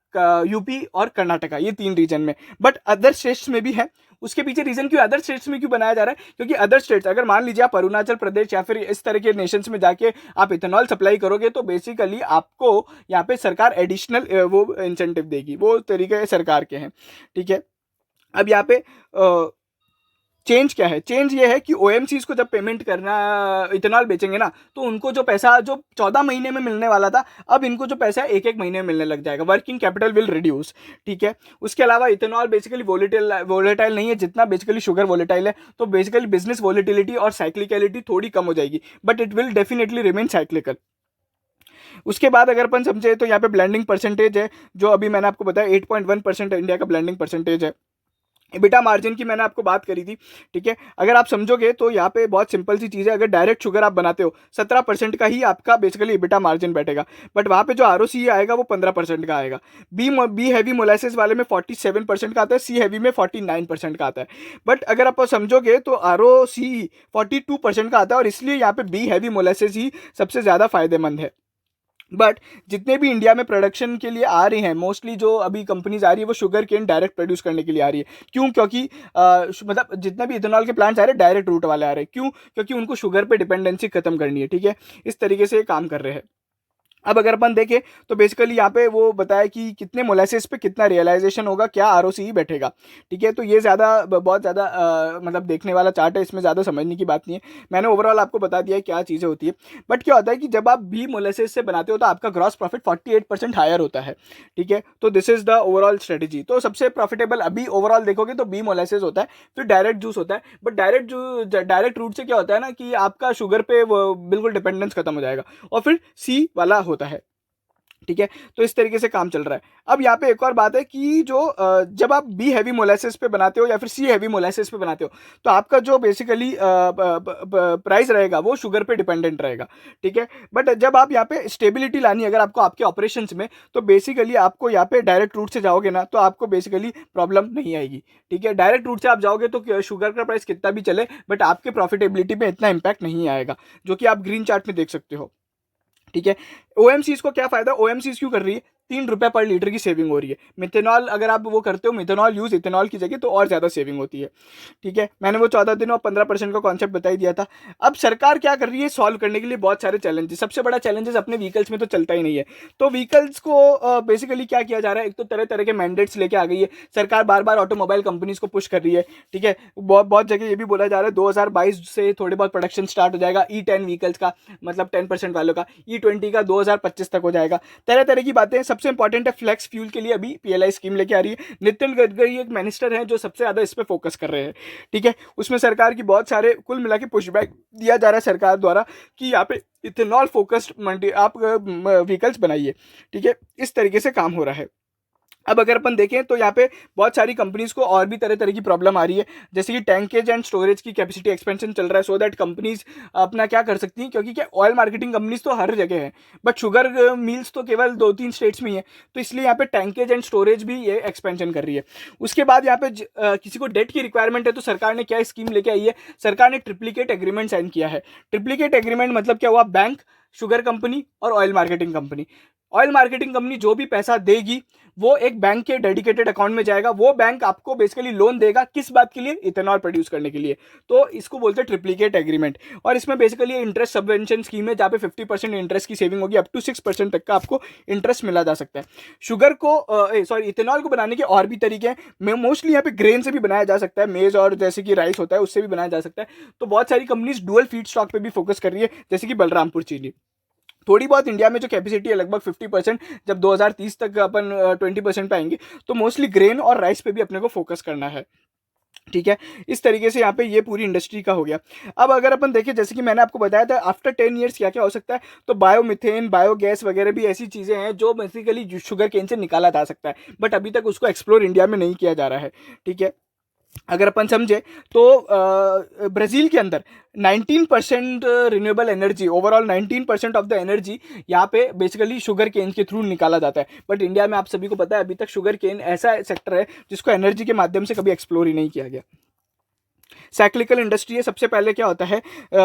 यूपी और कर्नाटका, ये 3 रीजन में, बट अदर स्टेट्स में भी है। उसके पीछे रीजन क्यों अदर स्टेट्स में क्यों बनाया जा रहा है, क्योंकि अदर स्टेट्स अगर मान लीजिए आप अरुणाचल प्रदेश या फिर इस तरह के नेशंस में जाके आप इथेनॉल सप्लाई करोगे तो बेसिकली आपको यहाँ पे सरकार एडिशनल वो इंसेंटिव देगी, वो तरीके सरकार के हैं, ठीक है। अब यहाँ पे चेंज क्या है, चेंज ये है कि ओएमसीज को जब पेमेंट करना इथेनॉल बेचेंगे ना, तो उनको जो पैसा जो 14 महीने में मिलने वाला था, अब इनको जो पैसा एक एक महीने में मिलने लग जाएगा, वर्किंग कैपिटल विल रिड्यूस, ठीक है। उसके अलावा इथेनॉल बेसिकली वोलेटाइल नहीं है जितना बेसिकली शुगर वोलेटाइल है, तो बेसिकली बिजनेस वोलेटिलिटी और साइक्लिकलिटी थोड़ी कम हो जाएगी, but it will definitely remain cyclical. उसके बाद अगर अपन समझे तो यहाँ पे ब्लेंडिंग परसेंटेज है, जो अभी मैंने आपको बताया 8.1% इंडिया का ब्लेंडिंग परसेंटेज है। इबिटा मार्जिन की मैंने आपको बात करी थी, ठीक है। अगर आप समझोगे तो यहाँ पे बहुत सिंपल सी चीज़ है, अगर डायरेक्ट शुगर आप बनाते हो 17% का ही आपका बेसिकली इबिटा मार्जिन बैठेगा, बट वहाँ पे जो आरओसी आएगा वो 15% का आएगा। बी हैवी मोलासिस वाले में 47% का आता है, सी हैवी में 49% का आता है, बट अगर आप समझोगे तो आरओसी 42% का आता है, और इसलिए यहाँ पे बी हैवी मोलासिस ही सबसे ज़्यादा फायदेमंद है। बट जितने भी इंडिया में प्रोडक्शन के लिए आ रहे हैं, मोस्टली जो अभी कंपनीज आ रही है वो शुगर केन डायरेक्ट प्रोड्यूस करने के लिए आ रही है। क्यों? क्योंकि मतलब जितने भी इथेनॉल के प्लांट्स आ रहे हैं डायरेक्ट रूट वाले आ रहे हैं। क्यों? क्योंकि उनको शुगर पे डिपेंडेंसी खत्म करनी है, ठीक है। इस तरीके से काम कर रहे हैं। अब अगर अपन देखें तो बेसिकली यहाँ पे वो बताया कि कितने मोलासिस पे कितना रियलाइजेशन होगा, क्या आरओसी बैठेगा, ठीक है। तो ये बहुत ज़्यादा मतलब देखने वाला चार्ट है, इसमें ज़्यादा समझने की बात नहीं है, मैंने ओवरऑल आपको बता दिया है क्या चीज़ें होती है। बट क्या होता है कि जब आप बी मोलासिस से बनाते हो तो आपका ग्रॉस प्रॉफिट 48% हायर होता है, ठीक है। तो this is the overall strategy. तो सबसे प्रॉफिटेबल अभी ओवरऑल देखोगे तो बी मोलासिस होता है, फिर डायरेक्ट जूस होता है। बट डायरेक्ट रूट से क्या होता है ना कि आपका शुगर पे वो बिल्कुल डिपेंडेंस खत्म हो जाएगा, और फिर सी वाला होता है, ठीक है। तो इस तरीके से काम चल रहा है। अब यहाँ पे एक और बात है कि जो जब आप बी हैवी मोलासिस पे बनाते हो या फिर सी हैवी मोलासिस पे बनाते हो तो आपका जो बेसिकली प्राइस रहेगा वो शुगर पे डिपेंडेंट रहेगा, ठीक है। बट जब आप यहाँ पे स्टेबिलिटी लानी है अगर आपको आपके ऑपरेशंस में, तो बेसिकली आपको यहाँ पे डायरेक्ट रूट से जाओगे ना तो आपको बेसिकली प्रॉब्लम नहीं आएगी, ठीक है। डायरेक्ट रूट से आप जाओगे तो शुगर का प्राइस कितना भी चले बट आपके प्रॉफिटेबिलिटी में इतना इंपैक्ट नहीं आएगा, जो कि आप ग्रीन चार्ट में देख सकते हो, ठीक है। ओएमसीज को क्या फायदा, ओएमसीज क्यों कर रही है, 3 रुपए पर लीटर की सेविंग हो रही है। मिथेनॉल अगर आप वो करते हो, मिथेनॉल यूज इथेनॉल की जगह, तो और ज्यादा सेविंग होती है, ठीक है। मैंने वो 14 दिन और 15% का कॉन्सेप्ट बता ही दिया था। अब सरकार क्या कर रही है सॉल्व करने के लिए बहुत सारे चैलेंजेस। सबसे बड़ा चैलेंजेस अपने व्हीकल्स में तो चलता ही नहीं है, तो व्हीकल्स को बेसिकली क्या किया जा रहा है, एक तो तरह तरह के मैंडेट्स लेके आ गई है सरकार, बार बार ऑटोमोबाइल कंपनीज को पुश कर रही है, ठीक है। बहुत बहुत जगह ये भी बोला जा रहा है 2022 से थोड़े बहुत प्रोडक्शन स्टार्ट हो जाएगा E10 व्हीकल्स का, मतलब 10% वालों का, E20 का 2025 तक हो जाएगा। तरह तरह की बातें। सबसे इंपॉर्टेंट है फ्लेक्स फ्यूल के लिए अभी पीएलआई स्कीम लेके आ रही है। नितिन गडकरी एक मिनिस्टर हैं जो सबसे ज्यादा इस पे फोकस कर रहे हैं, ठीक है। उसमें सरकार की बहुत सारे कुल मिला के पुशबैक दिया जा रहा है सरकार द्वारा कि यहाँ पे इथेनॉल फोकस्ड आप व्हीकल्स बनाइए, ठीक है। इस तरीके से काम हो रहा है। अब अगर अपन देखें तो यहाँ पे बहुत सारी कंपनीज को और भी तरह तरह की प्रॉब्लम आ रही है, जैसे कि टैंकेज एंड स्टोरेज की कैपेसिटी एक्सपेंशन चल रहा है, सो दैट कंपनीज अपना क्या कर सकती हैं, क्योंकि क्या ऑयल मार्केटिंग कंपनीज तो हर जगह है बट शुगर मिल्स तो केवल 2-3 स्टेट्स में ही है, तो इसलिए यहाँ पे टैंकेज एंड स्टोरेज भी ये एक्सपेंशन कर रही है। उसके बाद यहाँ पे किसी को डेट की रिक्वायरमेंट है तो सरकार ने क्या स्कीम लेके आई है, सरकार ने ट्रिप्लीकेट एग्रीमेंट साइन किया है। ट्रिप्लीकेट एग्रीमेंट मतलब क्या हुआ, बैंक, शुगर कंपनी और oil marketing company. Oil marketing company जो भी पैसा देगी वो एक बैंक के डेडिकेटेड अकाउंट में जाएगा, वो बैंक आपको बेसिकली लोन देगा, किस बात के लिए, इथेनॉल प्रोड्यूस करने के लिए। तो इसको बोलते हैं ट्रिप्लीकेट एग्रीमेंट। और इसमें बेसिकली इंटरेस्ट सबवेंशन स्कीम है जहाँ पे 50% इंटरेस्ट की सेविंग होगी, अप टू 6% तक का आपको इंटरेस्ट मिला जा सकता है। शुगर को इथेनॉल को बनाने के और भी तरीके हैं, मोस्टली यहाँ पे ग्रेन से भी बनाया जा सकता है, मेज और जैसे कि राइस होता है उससे भी बनाया जा सकता है। तो बहुत सारी कंपनीज डुअल फीड स्टॉक पे भी फोकस कर रही है, जैसे कि बलरामपुर चीनी। थोड़ी बहुत इंडिया में जो कैपेसिटी है लगभग 50%, जब 2030 तक अपन 20% पे आएंगे तो मोस्टली ग्रेन और राइस पे भी अपने को फोकस करना है। ठीक है, इस तरीके से यहाँ पे ये पूरी इंडस्ट्री का हो गया। अब अगर अपन देखें, जैसे कि मैंने आपको बताया था आफ्टर 10 ईयर्स क्या क्या हो सकता है, तो बायोमीथेन, बायोगैस वगैरह भी ऐसी चीज़ें हैं जो बेसिकली शुगर केन से निकाला जा सकता है, बट अभी तक उसको एक्सप्लोर इंडिया में नहीं किया जा रहा है। ठीक है, अगर अपन समझे तो ब्राज़ील के अंदर 19% renewable energy, overall 19% of the energy यहाँ पे बेसिकली शुगर केन के थ्रू निकाला जाता है। बट इंडिया में आप सभी को पता है अभी तक शुगर केन ऐसा सेक्टर है जिसको एनर्जी के माध्यम से कभी एक्सप्लोर ही नहीं किया गया। साइक्लिकल इंडस्ट्री है, सबसे पहले क्या होता है,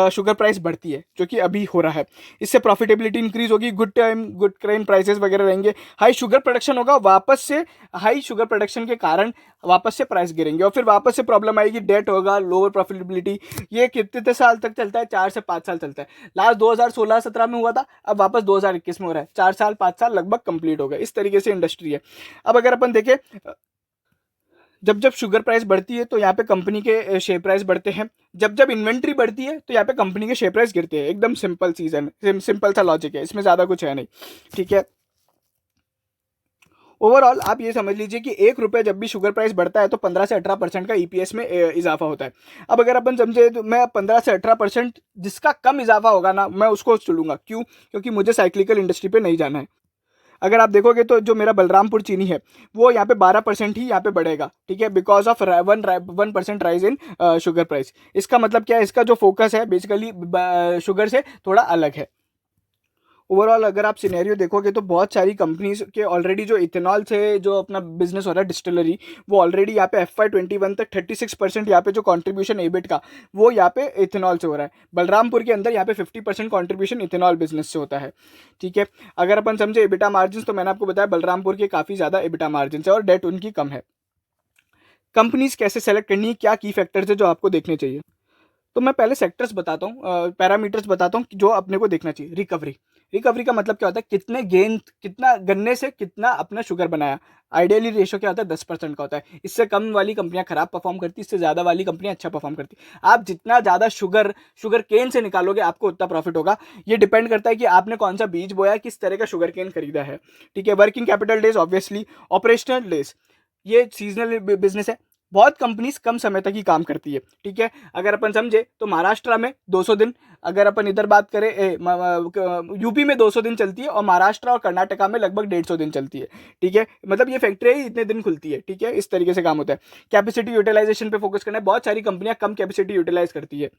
शुगर प्राइस बढ़ती है जो कि अभी हो रहा है, इससे प्रॉफिटेबिलिटी इंक्रीज होगी, good time good crime prices वगैरह रहेंगे, हाई शुगर प्रोडक्शन होगा, वापस से हाई शुगर प्रोडक्शन के कारण वापस से प्राइस गिरेंगे और फिर वापस से प्रॉब्लम आएगी, डेट होगा, लोअर प्रॉफिटेबिलिटी। ये कितने साल तक चलता है, 4 से 5 साल चलता है। लास्ट 2016-17 में हुआ था, अब वापस 2021 में हो रहा है, 4 साल 5 साल लगभग कंप्लीट हो गए। इस तरीके से इंडस्ट्री है। अब अगर अपन देखें, जब जब शुगर प्राइस बढ़ती है तो यहाँ पे कंपनी के शेयर प्राइस बढ़ते हैं, जब जब इन्वेंट्री बढ़ती है तो यहाँ पे कंपनी के शेयर प्राइस गिरते हैं। एकदम सिंपल सीजन, सिंपल सा लॉजिक है, इसमें ज़्यादा कुछ है नहीं। ठीक है, ओवरऑल आप ये समझ लीजिए कि 1 रुपये जब भी शुगर प्राइस बढ़ता है तो 15 से 18% का ईपीएस में इजाफा होता है। अब अगर अपन समझे तो मैं 15 से 18% जिसका कम इजाफा होगा ना, मैं उसको चुनूंगा। क्यों? क्योंकि मुझे साइक्लिकल इंडस्ट्री पे नहीं जाना है। अगर आप देखोगे तो जो मेरा बलरामपुर चीनी है वो यहाँ पे 12% ही यहाँ पे बढ़ेगा। ठीक है, because of 1% rise in sugar price. इसका मतलब क्या है, इसका जो फोकस है बेसिकली शुगर से थोड़ा अलग है। ओवरऑल अगर आप सिनेरियो देखोगे तो बहुत सारी कंपनीज के ऑलरेडी जो इथेनॉल से जो अपना बिजनेस हो रहा है डिस्टिलरी, वो ऑलरेडी यहाँ पे FY21 तक 36% यहाँ पे जो कंट्रीब्यूशन एबिट का वो यहाँ पे इथेनॉल से हो रहा है। बलरामपुर के अंदर यहाँ पे 50% कंट्रीब्यूशन इथेनॉल बिजनेस से होता है। ठीक है, अगर अपन समझे एबिटा मार्जिन, तो मैंने आपको बताया बलरामपुर के काफ़ी ज़्यादा एबिटा मार्जिन है और डेट उनकी कम है। कंपनीज कैसे सेलेक्ट करनी है, क्या की फैक्टर्स है जो आपको देखने चाहिए, तो मैं पहले सेक्टर्स बताता हूँ, पैरामीटर्स बताता हूँ जो अपने को देखना चाहिए। रिकवरी, रिकवरी का मतलब क्या होता है, कितने गेन, कितना गन्ने से कितना अपना शुगर बनाया। आइडियली रेशो क्या होता है, 10% का होता है। इससे कम वाली कंपनियां खराब परफॉर्म करती, इससे ज़्यादा वाली कंपनियां अच्छा परफॉर्म करती। आप जितना ज़्यादा शुगर केन से निकालोगे आपको उतना प्रॉफिट होगा। ये डिपेंड करता है कि आपने कौन सा बीज बोया, किस तरह का शुगर केन खरीदा है। ठीक है, working capital days, obviously operational days, ये सीजनल बिजनेस है, बहुत कंपनीज कम समय तक ही काम करती है। ठीक है, अगर अपन समझे तो महाराष्ट्र में 200 दिन, अगर अपन इधर बात करें यूपी में 200 दिन चलती है और महाराष्ट्र और कर्नाटका में लगभग 150 दिन चलती है। ठीक है, मतलब ये फैक्ट्री ही इतने दिन खुलती है। ठीक है, इस तरीके से काम होता है। कैपेसिटी यूटिलाइजेशन पे फोकस करना है, बहुत सारी कंपनियां कम कैपेसिटी यूटिलाइज करती है।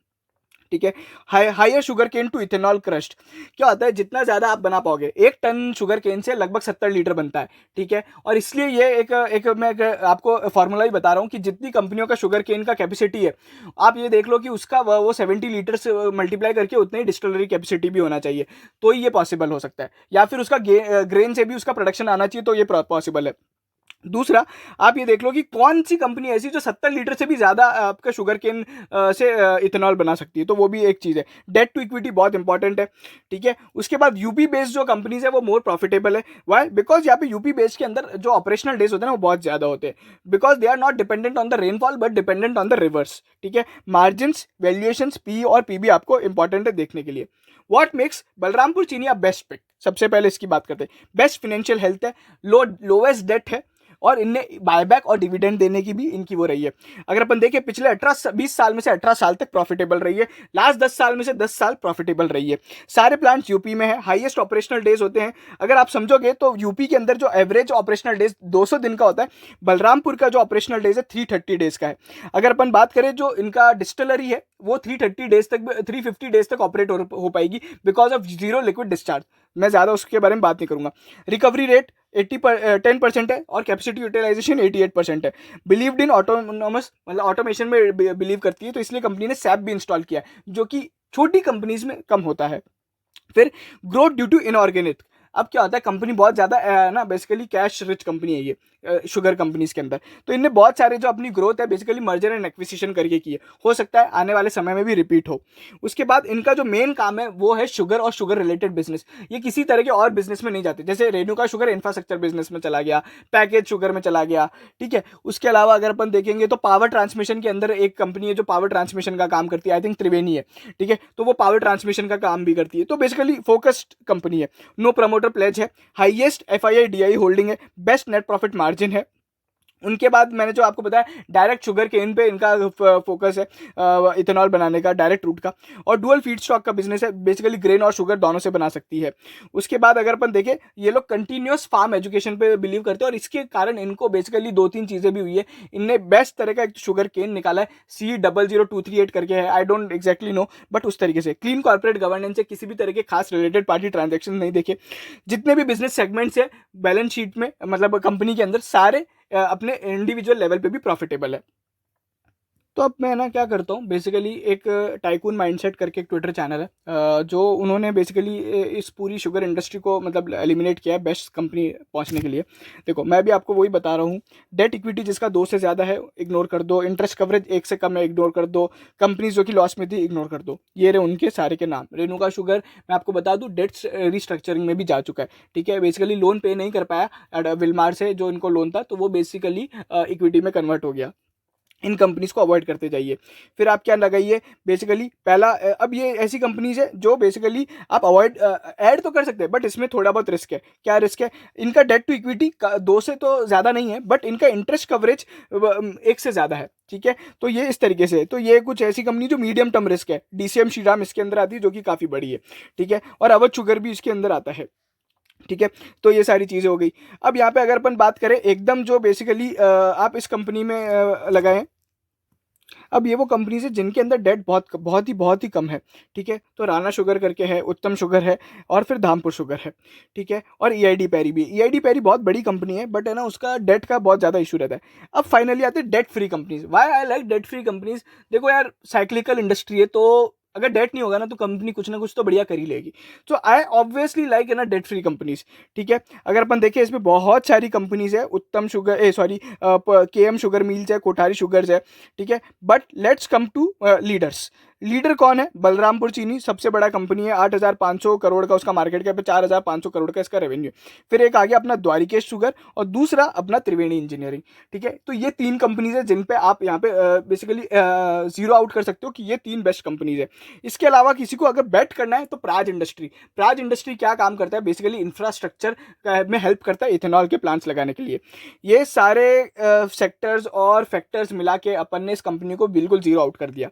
ठीक है, higher sugar cane to ethanol crust, क्या होता है, जितना ज़्यादा आप बना पाओगे, 1 टन शुगर केन से लगभग 70 लीटर बनता है। ठीक है, और इसलिए ये मैं आपको फार्मूला ही बता रहा हूँ कि जितनी कंपनियों का शुगर केन का कैपेसिटी है, आप ये देख लो कि उसका वो 70 लीटर से मल्टीप्लाई करके उतनी ही डिस्टिलरी कैपेसिटी भी होना चाहिए, तो ही ये पॉसिबल हो सकता है। या फिर उसका ग्रेन से भी उसका प्रोडक्शन आना चाहिए, तो ये पॉसिबल है। दूसरा, आप ये देख लो कि कौन सी कंपनी ऐसी जो 70 लीटर से भी ज़्यादा आपका शुगर केन से इथेनॉल बना सकती है, तो वो भी एक चीज़ है। डेट टू इक्विटी बहुत इंपॉर्टेंट है। ठीक है, उसके बाद यूपी बेस्ड जो कंपनीज है वो मोर प्रॉफिटेबल है। वाई? बिकॉज यहाँ पे यूपी बेस्ड के अंदर जो ऑपरेशनल डेज होते हैं ना वो बहुत ज़्यादा होते हैं, because they are not dependent on the rainfall but dependent on the rivers. ठीक है, मार्जिन्स, वैल्यूएशंस, पी और पीबी आपको इंपॉर्टेंट है देखने के लिए। व्हाट मेक्स बलरामपुर चीनी अ बेस्ट पिक, सबसे पहले इसकी बात करते हैं। बेस्ट फाइनेंशियल हेल्थ है, लोवेस्ट डेट है, और इनने बायबैक और डिविडेंड देने की भी इनकी वो रही है। अगर अपन देखें पिछले 18-20 साल में से 18 साल तक प्रॉफिटेबल रही है, लास्ट 10 साल में से 10 साल प्रॉफिटेबल रही है। सारे प्लांट्स यूपी में है, हाईएस्ट ऑपरेशनल डेज होते हैं। अगर आप समझोगे तो यूपी के अंदर जो एवरेज ऑपरेशनल डेज 200 दिन का होता है, बलरामपुर का जो ऑपरेशनल डेज है 330 डेज का है। अगर अपन बात करें जो इनका डिस्टिलरी है वो 330 डेज तक 350 डेज तक ऑपरेट हो पाएगी because of zero liquid discharge. मैं ज़्यादा उसके बारे में बात नहीं करूंगा। रिकवरी रेट 10% है और कैपेसिटी यूटिलाइजेशन 88% है। बिलीव्ड इन ऑटोनोमस, मतलब ऑटोमेशन में बिलीव करती है, तो इसलिए कंपनी ने सैप भी इंस्टॉल किया है जो कि छोटी कंपनीज में कम होता है। फिर ग्रोथ ड्यू टू इनऑर्गेनिक, अब क्या होता है, कंपनी बहुत ज़्यादा ना बेसिकली कैश रिच कंपनी है ये शुगर कंपनीज के अंदर, तो इनने बहुत सारे जो अपनी ग्रोथ है बेसिकली मर्जर एंड एक्विजिशन करके की है। हो सकता है आने वाले समय में भी रिपीट हो। उसके बाद इनका जो मेन काम है वो है शुगर और शुगर रिलेटेड बिजनेस। ये किसी तरह के और बिजनेस में नहीं जाते, जैसे रेणुका शुगर इंफ्रास्ट्रक्चर बिजनेस में चला गया, पैकेज शुगर में चला गया। ठीक है, उसके अलावा अगर अपन देखेंगे तो पावर ट्रांसमिशन के अंदर एक कंपनी है जो पावर ट्रांसमिशन का काम करती है, आई थिंक त्रिवेणी है। ठीक है, तो वो पावर ट्रांसमिशन का काम भी करती है, तो बेसिकली फोकस्ड कंपनी है। नो प्रमोटर प्लेज है, हाईएस्ट FII DI होल्डिंग है, बेस्ट नेट प्रॉफिट मार्जिन है, उनके बाद मैंने जो आपको बताया डायरेक्ट शुगर केन पे इनका फोकस है, इथेनॉल बनाने का डायरेक्ट रूट का। और डुअल फीड स्टॉक का बिजनेस है, बेसिकली ग्रेन और शुगर दोनों से बना सकती है। उसके बाद अगर अपन देखें, ये लोग कंटिन्यूस फार्म एजुकेशन पे बिलीव करते हैं और इसके कारण इनको बेसिकली 2-3 चीज़ें भी हुई है। इनने बेस्ट तरह का एक शुगर केन निकाला है, C00238 करके है, I don't exactly know, but उस तरीके से क्लीन कॉर्पोरेट गवर्नेंस है, किसी भी तरह के खास रिलेटेड पार्टी ट्रांजेक्शन नहीं देखे। जितने भी बिजनेस सेगमेंट्स है बैलेंस शीट में, मतलब कंपनी के अंदर, सारे अपने इंडिविजुअल लेवल पे भी प्रॉफिटेबल है। तो अब मैं ना क्या करता हूँ, बेसिकली एक टाइकून माइंडसेट करके एक ट्विटर चैनल है, जो उन्होंने बेसिकली इस पूरी शुगर इंडस्ट्री को मतलब एलिमिनेट किया है बेस्ट कंपनी पहुँचने के लिए। देखो मैं भी आपको वही बता रहा हूँ, डेट इक्विटी जिसका 2 से ज़्यादा है इग्नोर कर दो, इंटरेस्ट कवरेज 1 से कम है इग्नोर कर दो, कंपनीज जो कि लॉस में थी इग्नोर कर दो। ये रहे उनके सारे के नाम। रेणुका शुगर मैं आपको बता दूँ डेट रिस्ट्रक्चरिंग में भी जा चुका है, ठीक है, बेसिकली लोन पे नहीं कर पाया विलमार से, जो इनको लोन था, तो वो बेसिकली इक्विटी में कन्वर्ट हो गया। इन कंपनीज को अवॉइड करते जाइए। फिर आप क्या लगाइए, बेसिकली पहला अब ये ऐसी कंपनीज है जो बेसिकली आप अवॉइड ऐड तो कर सकते हैं, बट इसमें थोड़ा बहुत रिस्क है। क्या रिस्क है? इनका डेट टू इक्विटी 2 से तो ज़्यादा नहीं है, बट इनका इंटरेस्ट कवरेज 1 से ज़्यादा है, ठीक है। तो ये इस तरीके से, तो ये कुछ ऐसी कंपनी जो मीडियम टर्म रिस्क है। DCM श्रीराम इसके अंदर आती है, जो कि काफ़ी बड़ी है, ठीक है, और अवध शुगर भी इसके अंदर आता है, ठीक है। तो ये सारी चीज़ें हो गई। अब यहाँ पे अगर अपन बात करें एकदम जो बेसिकली आप इस कंपनी में लगाएं, अब ये वो कंपनीज है जिनके अंदर डेट बहुत ही कम है, ठीक है। तो राणा शुगर करके है, उत्तम शुगर है, और फिर धामपुर शुगर है, ठीक है, और EID पैरी भी। EID पैरी बहुत बड़ी कंपनी है, बट है ना उसका डेट का बहुत ज़्यादा इशू रहता है। अब फाइनली आते हैं debt free companies. Why I like debt free companies? देखो यार, साइक्लिकल इंडस्ट्री है, तो अगर डेट नहीं होगा ना तो कंपनी कुछ ना कुछ तो बढ़िया कर ही लेगी। तो आई ऑब्वियसली लाइक है ना डेट फ्री कंपनीज, ठीक है। अगर अपन देखें इसमें बहुत सारी कंपनीज है, Uttam sugar sorry KM sugar mills है, कोठारी शुगर्स है, ठीक है। But let's come to leaders. Leader कौन है? बलरामपुर चीनी सबसे बड़ा कंपनी है, 8,500 करोड़ का उसका मार्केट कैप है, 4,500 करोड़ का इसका रेवेन्यू। फिर एक आ गया अपना द्वारिकेश शुगर, और दूसरा अपना त्रिवेणी इंजीनियरिंग, ठीक है। तो ये 3 कंपनीज है जिन पे आप यहाँ पे बेसिकली जीरो आउट कर सकते हो कि ये 3 बेस्ट कंपनीज है। इसके अलावा किसी को अगर बेट करना है तो प्राज इंडस्ट्री। प्राज इंडस्ट्री क्या काम करता है? बेसिकली इंफ्रास्ट्रक्चर में हेल्प करता है इथेनॉल के प्लांट्स लगाने के लिए। ये सारे सेक्टर्स और फैक्टर्स मिला के अपन ने इस कंपनी को बिल्कुल जीरो आउट कर दिया,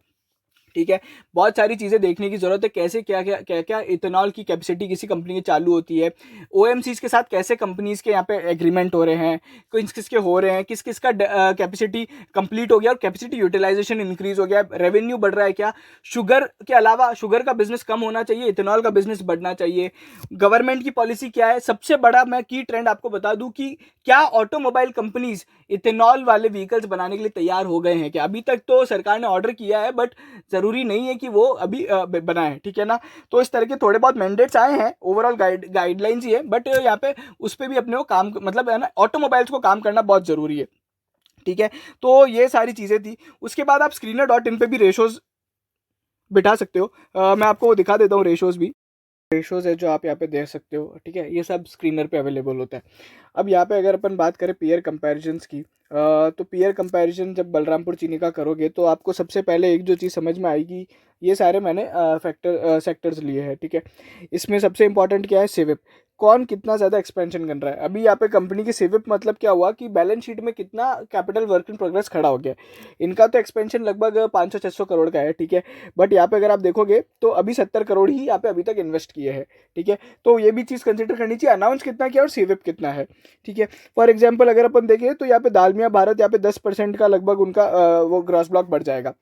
ठीक है। बहुत सारी चीज़ें देखने की जरूरत है, कैसे क्या इथेनॉल की कैपेसिटी किसी कंपनी की चालू होती है, OMCs के साथ कैसे कंपनीज के यहाँ पे एग्रीमेंट हो रहे हैं, किस किस के हो रहे हैं, किस किस का कैपेसिटी कंप्लीट हो गया और कैपेसिटी यूटिलाइजेशन इंक्रीज हो गया, रेवेन्यू बढ़ रहा है क्या। शुगर के अलावा शुगर का बिजनेस कम होना चाहिए, इथेनॉल का बिजनेस बढ़ना चाहिए। गवर्नमेंट की पॉलिसी क्या है? सबसे बड़ा मैं की ट्रेंड आपको बता दूं कि क्या ऑटोमोबाइल कंपनीज इथेनॉल वाले व्हीकल्स बनाने के लिए तैयार हो गए हैं क्या? अभी तक तो सरकार ने ऑर्डर किया है, बट जरूरी नहीं है कि वो अभी बनाए, ठीक है ना। तो इस तरह के थोड़े बहुत मैंडेट्स आए हैं, ओवरऑल गाइडलाइंस ही है, बट यहाँ पे उस पर भी अपने को काम, मतलब है ना, ऑटोमोबाइल्स को काम करना बहुत जरूरी है, ठीक है। तो ये सारी चीजें थी। उसके बाद आप screener.in पे भी रेशोज बिठा सकते हो। मैं आपको वो दिखा देता हूँ, रेशोज भी, रेशोज है जो आप यहाँ पे देख सकते हो, ठीक है। ये सब स्क्रीनर पे अवेलेबल होता है। अब यहाँ पे अगर अपन बात करें पीयर कंपैरिजंस की, तो पीयर कंपैरिजन जब बलरामपुर चीनी का करोगे तो आपको सबसे पहले एक जो चीज़ समझ में आएगी, ये सारे मैंने सेक्टर्स लिए हैं, ठीक है। इसमें सबसे इंपॉर्टेंट क्या है? सिविप। कौन कितना ज़्यादा एक्सपेंशन कर रहा है? अभी यहाँ पे कंपनी की सिविप मतलब क्या हुआ कि बैलेंस शीट में कितना कैपिटल वर्क इन प्रोग्रेस खड़ा हो गया। इनका तो एक्सपेंशन लगभग 500-600 करोड़ का है, ठीक है। बट यहाँ पे अगर आप देखोगे तो अभी 70 करोड़ ही यहाँ पे अभी तक इन्वेस्ट किए हैं, ठीक है। तो ये भी चीज़ कंसिडर करनी चाहिए, अनाउंस कितना किया और सिविप कितना है, ठीक है। फॉर एग्जाम्पल अगर अपन देखें तो यहाँ पे दालमिया भारत यहाँ पे 10% का लगभग उनका वो ग्रॉस ब्लॉक बढ़ जाएगा।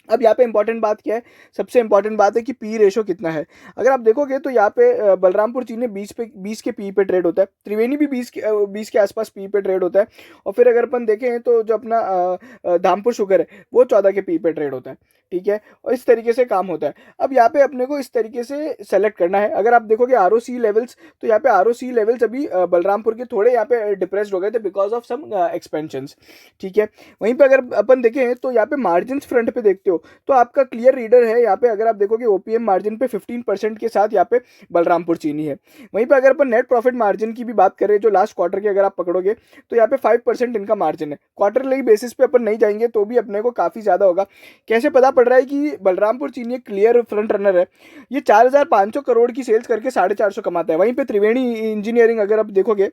अब यहाँ पे इंपॉर्टेंट बात क्या है? सबसे इंपॉर्टेंट बात है कि पी रेशो कितना है। अगर आप देखोगे तो यहाँ पे बलरामपुर चीनी 20 के पी पे ट्रेड होता है, त्रिवेणी भी 20 के आसपास पी पे ट्रेड होता है, और फिर अगर अपन देखें तो जो अपना धामपुर शुगर है वो 14 के पी पे ट्रेड होता है, ठीक है। और इस तरीके से काम होता है। अब यहाँ पे अपने को इस तरीके से सेलेक्ट करना है। अगर आप देखोगे ROC लेवल्स, तो यहाँ पे ROC लेवल्स अभी बलरामपुर के थोड़े यहाँ पे डिप्रेस्ड हो गए थे बिकॉज ऑफ सम एक्सपेंशंस, ठीक है। वहीं पे अगर अपन देखें तो यहाँ पे मार्जिन फ्रंट पे देखते हो तो आपका क्लियर रीडर है यहाँ पे। अगर आप देखोगे OPM मार्जिन पे 15% के साथ यहाँ पे बलरामपुर चीनी है। वहीं पे अगर अपन नेट प्रॉफिट मार्जिन की भी बात करें जो लास्ट क्वार्टर की अगर आप पकड़ोगे तो यहाँ पे 5% इनका मार्जिन है। क्वार्टरली बेसिस पे अपन नहीं जाएंगे तो भी अपने को काफी ज्यादा होगा। कैसे पता पड़ रहा है कि बलरामपुर चीनी एक क्लियर फ्रंट रनर है? ये 4,500 करोड़ की सेल्स करके 450 कमाता है। वहीं पे त्रिवेणी इंजीनियरिंग अगर आप देखोगे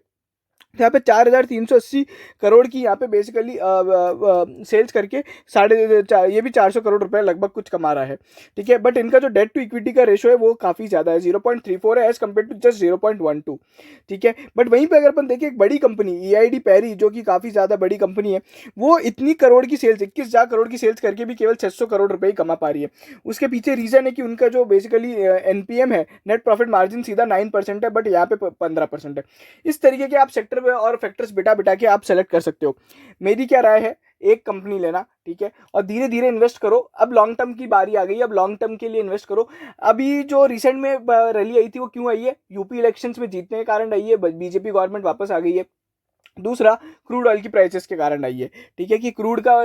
यहाँ पे 4,380 करोड़ की यहाँ पे बेसिकली सेल्स करके ये भी 400 करोड़ रुपए लगभग कुछ कमा रहा है, ठीक है। बट इनका जो डेट टू इक्विटी का रेशो है वो काफ़ी ज़्यादा है, 0.34 है एज कम्पेयर टू जस्ट 0.12, ठीक है। बट वहीं पे अगर अपन देखें एक बड़ी कंपनी EID पैरी जो कि काफ़ी ज़्यादा बड़ी कंपनी है, वो इतनी करोड़ की सेल्स 21,000 करोड़ की सेल्स करके भी केवल 600 करोड़ रुपए ही कमा पा रही है। उसके पीछे रीज़न है कि उनका जो बेसिकली NPM है, नेट प्रॉफिट मार्जिन, सीधा 9% है, बट यहाँ पे 15% है। इस तरीके के आप सेक्टर और फैक्टर्स बिटा बिटा के आप सेलेक्ट कर सकते हो। मेरी क्या राय है, एक कंपनी लेना, ठीक है, और धीरे धीरे इन्वेस्ट करो। अब लॉन्ग टर्म की बारी आ गई, अब लॉन्ग टर्म के लिए इन्वेस्ट करो। अभी जो रिसेंट में रैली आई थी वो क्यों आई है? यूपी इलेक्शंस में जीतने के कारण आई है, बीजेपी गवर्नमेंट वापस आ गई है। दूसरा, क्रूड ऑयल की प्राइसेस के कारण आई है, ठीक है, कि क्रूड का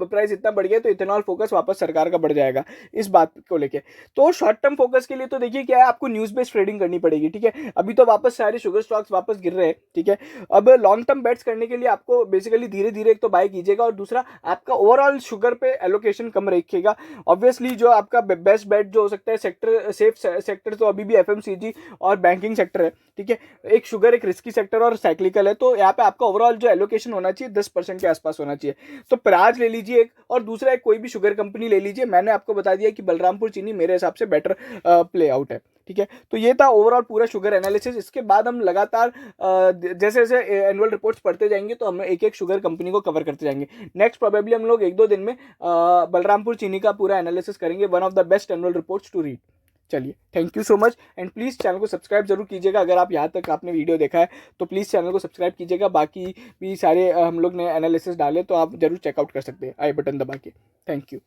प्राइस इतना बढ़ गया तो इथेनॉल फोकस वापस सरकार का बढ़ जाएगा, इस बात को लेके। तो शॉर्ट टर्म फोकस के लिए तो देखिए क्या है, आपको न्यूज़ बेस्ड ट्रेडिंग करनी पड़ेगी, ठीक है। अभी तो वापस सारे शुगर स्टॉक्स वापस गिर रहे हैं, ठीक है। अब लॉन्ग टर्म बेट्स करने के लिए आपको बेसिकली धीरे धीरे एक तो बाय कीजिएगा, और दूसरा आपका ओवरऑल शुगर पे एलोकेशन कम रखिएगा। ऑब्वियसली जो आपका बेस्ट बेट जो हो सकता है सेक्टर, सेफ सेक्टर तो अभी भी FMCG और बैंकिंग सेक्टर है, ठीक है। एक शुगर एक रिस्की सेक्टर और साइक्लिकल है, तो यहाँ पे आपका ओवरऑल जो एलोकेशन होना चाहिए 10% के आसपास होना चाहिए। तो प्राज ले लीजिए एक, और दूसरा एक कोई भी शुगर कंपनी ले लीजिए। मैंने आपको बता दिया कि बलरामपुर चीनी मेरे हिसाब से बेटर प्ले आउट है, ठीक है। तो ये था ओवरऑल पूरा शुगर एनालिसिस। इसके बाद हम लगातार जैसे जैसे एनुअल रिपोर्ट्स पढ़ते जाएंगे तो हम एक एक शुगर कंपनी को कवर करते जाएंगे। नेक्स्ट प्रोबेबली हम लोग 1-2 दिन में बलरामपुर चीनी का पूरा एनालिसिस करेंगे, one of the best annual reports to read. चलिए, thank you so much, and please channel को सब्सक्राइब जरूर कीजिएगा। अगर आप यहाँ तक आपने वीडियो देखा है तो प्लीज़ चैनल को सब्सक्राइब कीजिएगा। बाकी भी सारे हम लोग ने एनालिसिस डाले तो आप जरूर चेकआउट कर सकते हैं आई बटन दबा के। Thank you.